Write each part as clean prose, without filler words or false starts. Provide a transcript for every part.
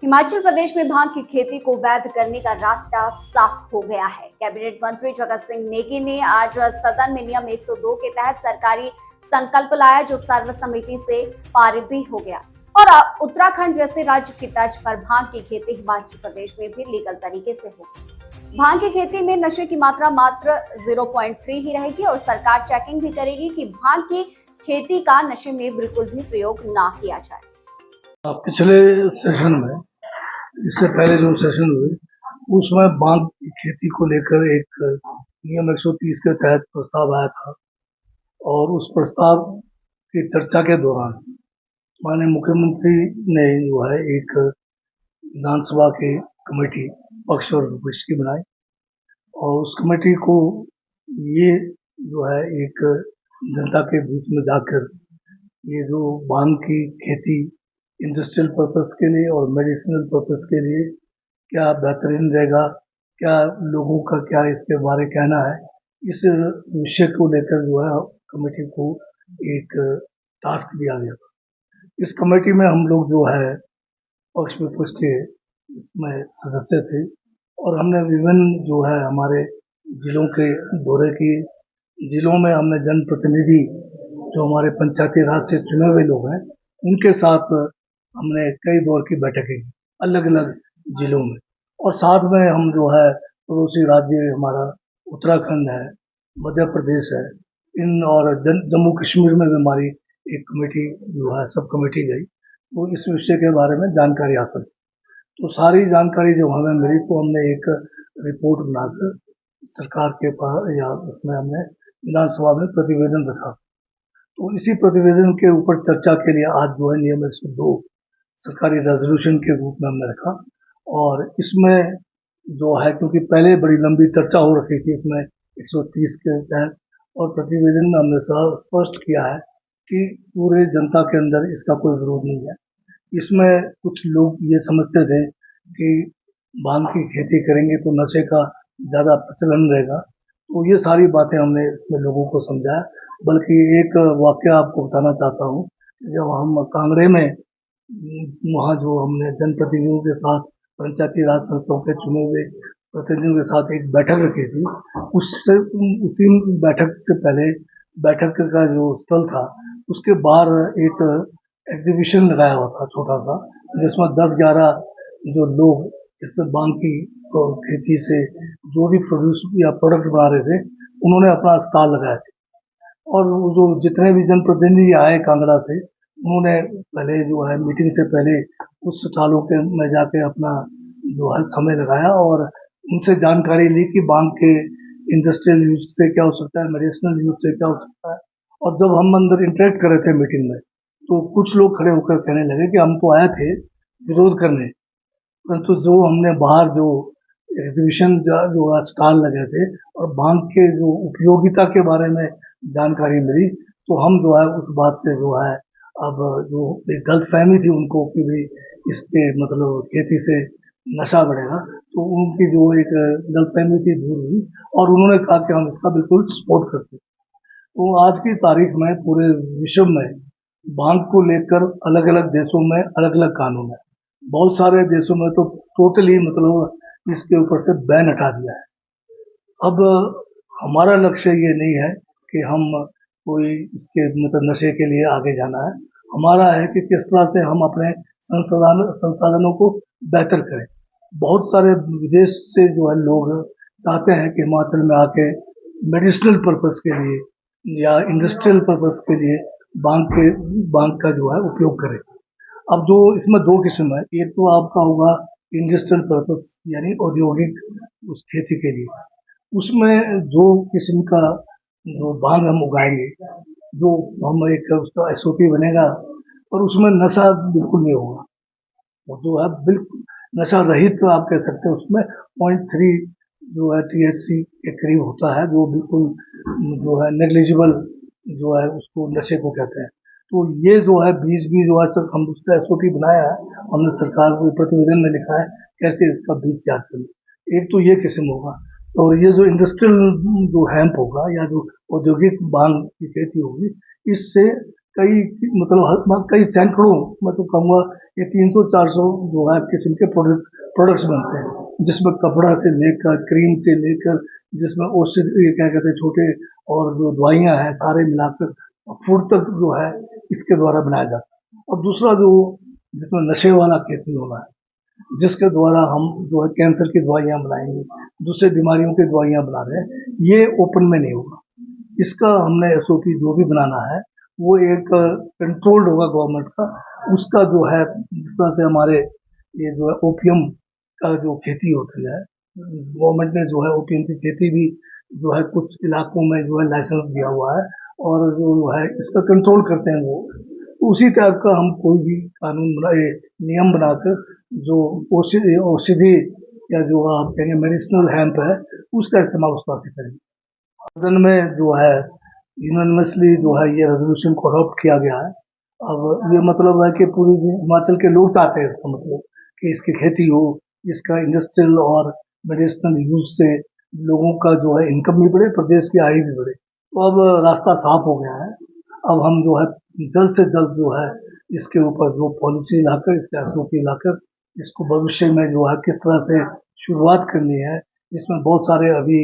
हिमाचल प्रदेश में भांग की खेती को वैध करने का रास्ता साफ हो गया है। कैबिनेट मंत्री जगत सिंह नेगी ने आज सदन में नियम 102 के तहत सरकारी संकल्प लाया, जो सर्वसम्मति से पारित भी हो गया। और उत्तराखंड जैसे राज्य की तर्ज पर भांग की खेती हिमाचल प्रदेश में भी लीगल तरीके से होगी। भांग की खेती में नशे की मात्रा मात्र 0.3 ही रहेगी और सरकार चेकिंग भी करेगी कि भांग की खेती का नशे में बिल्कुल भी प्रयोग ना किया जाए। पिछले सेशन में, इससे पहले जो सेशन हुए उसमें भांग की खेती को लेकर एक नियम 130 के तहत प्रस्ताव आया था और उस प्रस्ताव की चर्चा के दौरान माननीय मुख्यमंत्री ने जो है एक विधानसभा की कमेटी पक्ष और विपक्ष की बनाई और उस कमेटी को ये जो है एक जनता के बीच में जाकर ये जो भांग की खेती इंडस्ट्रियल पर्पस के लिए और मेडिसिनल पर्पस के लिए क्या बेहतरीन रहेगा, क्या लोगों का क्या इसके बारे कहना है, इस विषय को लेकर जो है कमेटी को एक टास्क दिया गया था। इस कमेटी में हम लोग जो है पक्ष विपक्ष के इसमें सदस्य थे और हमने विभिन्न जो है हमारे जिलों के दौरे किए। जिलों में हमने जनप्रतिनिधि जो हमारे पंचायती राज से चुने हुए लोग हैं उनके साथ हमने कई दौर की बैठकें की अलग अलग जिलों में, और साथ में हम जो है पड़ोसी राज्य हमारा उत्तराखंड है, मध्य प्रदेश है, इन और जम्मू कश्मीर में भी हमारी एक कमेटी जो है सब कमेटी गई, तो इस विषय के बारे में जानकारी हासिल। तो सारी जानकारी जब हमें मिली तो हमने एक रिपोर्ट बनाकर सरकार के पास या उसमें हमने विधानसभा में प्रतिवेदन रखा। तो इसी प्रतिवेदन के ऊपर चर्चा के लिए आज जो है नियम 102 सरकारी रेजोल्यूशन के रूप में हमने रखा और इसमें जो है क्योंकि पहले बड़ी लंबी चर्चा हो रखी थी इसमें 130 के तहत, और प्रतिवेदन में हमने स्पष्ट किया है कि पूरे जनता के अंदर इसका कोई विरोध नहीं है। इसमें कुछ लोग ये समझते थे कि भांग की खेती करेंगे तो नशे का ज्यादा प्रचलन रहेगा, तो ये सारी बातें हमने इसमें लोगों को समझाया। बल्कि एक वाक्य आपको बताना चाहता हूँ, जब हम कांगड़े में वहाँ जो हमने जनप्रतिनिधियों के साथ पंचायती राज संस्थाओं के चुने हुए प्रतिनिधियों के साथ एक बैठक रखी थी, उसी बैठक से पहले बैठक का जो स्थल था उसके बाहर एक एग्जीबिशन लगाया हुआ था छोटा सा, जिसमें 10-11 जो लोग इस भांग की खेती से जो भी प्रोड्यूस या प्रोडक्ट बना रहे थे उन्होंने अपना स्टॉल लगाया था। और जो जितने भी जनप्रतिनिधि आए कांगड़ा से उन्होंने पहले जो है मीटिंग से पहले उस स्टॉलों के में जाके अपना जो है समय लगाया और उनसे जानकारी ली कि भांग के इंडस्ट्रियल यूज से क्या हो सकता है, मेडिसिनल यूज से क्या हो सकता है। और जब हम अंदर इंटरेक्ट कर रहे थे मीटिंग में तो कुछ लोग खड़े होकर कहने लगे कि हम तो आए थे विरोध करने, परंतु जो हमने बाहर जो एग्जीबिशन जो स्टॉल लगे थे और भांग के जो उपयोगिता के बारे में जानकारी मिली तो हम जो है उस बात से जो है अब जो एक गलतफहमी थी उनको कि भाई इसके मतलब खेती से नशा बढ़ेगा, तो उनकी जो एक गलतफहमी थी दूर हुई और उन्होंने कहा कि हम इसका बिल्कुल सपोर्ट करते हैं। तो आज की तारीख में पूरे विश्व में भांग को लेकर अलग अलग देशों में अलग अलग कानून है। बहुत सारे देशों में तो टोटली मतलब इसके ऊपर से बैन हटा दिया है। अब हमारा लक्ष्य ये नहीं है कि हम कोई इसके मतलब नशे के लिए आगे जाना है, हमारा है कि किस तरह से हम अपने संसाधनों को बेहतर करें। बहुत सारे विदेश से जो है लोग चाहते हैं कि हिमाचल में आके मेडिसिनल पर्पस के लिए या इंडस्ट्रियल पर्पस के लिए भांग का जो है उपयोग करें। अब जो इसमें दो किस्म है, एक तो आपका होगा इंडस्ट्रियल पर्पस यानी औद्योगिक उस खेती के लिए, उसमें जो किस्म का जो भांग हम उगाएंगे, जो हम एक उसका एसओपी बनेगा और उसमें नशा बिल्कुल नहीं होगा, वो जो है बिल्कुल नशा रहित तो आप कह सकते हैं। उसमें 0.3 जो है THC के करीब होता है, जो बिल्कुल जो है नेग्लिजिबल जो है उसको नशे को कहते हैं। तो ये जो है बीज भी जो है सर हम उसका एसओपी बनाया है, हमने सरकार को प्रतिवेदन में लिखा है कैसे इसका बीज तैयार करें। एक तो ये किस्म होगा और ये जो इंडस्ट्रियल जो हैम्प होगा या जो औद्योगिक भांग की खेती होगी, इससे कई कई सैकड़ों, मैं तो कहूँगा ये 300-400 जो है किस्म के प्रोडक्ट्स बनते हैं, जिसमें कपड़ा से लेकर क्रीम से लेकर, जिसमें औषधि क्या कहते हैं छोटे और जो दवाइयाँ हैं सारे मिलाकर फूड तक जो है इसके द्वारा बनाया जाता है। और दूसरा जो जिसमें नशे वाला खेती होना है, जिसके द्वारा हम जो है कैंसर की दवाइयाँ बनाएंगे, दूसरे बीमारियों की दवाइयाँ बना रहे हैं, ये ओपन में नहीं होगा। इसका हमने एसओपी जो भी बनाना है वो एक कंट्रोल्ड होगा गवर्नमेंट का। उसका जो है जिस तरह से हमारे ये जो है ओपियम का जो खेती होती है, गवर्नमेंट ने जो है ओपियम की खेती भी जो है कुछ इलाकों में जो है लाइसेंस दिया हुआ है और जो है इसका कंट्रोल करते हैं वो। तो उसी टाइप का हम कोई भी कानून बनाए, नियम बनाकर जो औषधि या जो आप कहेंगे मेडिसिनल हेम्प है उसका इस्तेमाल उस तरह से करेंगे। सदन में जो है यूनानिमसली जो है ये रेजोल्यूशन को अडॉप्ट किया गया है। अब ये मतलब है कि पूरी हिमाचल के लोग चाहते हैं, इसका मतलब कि इसकी खेती हो, इसका इंडस्ट्रियल और मेडिसिनल यूज से लोगों का जो है इनकम भी बढ़े, प्रदेश की आय भी बढ़े। तो अब रास्ता साफ हो गया है। अब हम जो है जल्द से जल्द जो है इसके ऊपर जो पॉलिसी लाकर, इसके एसओपी लाकर इसको भविष्य में जो है किस तरह से शुरुआत करनी है, इसमें बहुत सारे अभी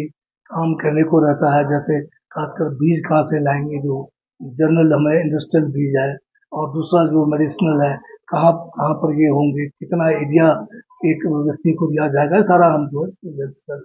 काम करने को रहता है। जैसे खासकर बीज कहाँ से लाएंगे, जो जनरल हमें इंडस्ट्रियल बीज है, और दूसरा जो मेडिसिनल है कहाँ कहाँ पर ये होंगे, कितना एरिया एक व्यक्ति को दिया जाएगा, सारा हम जो है इसको जल्द से जल्द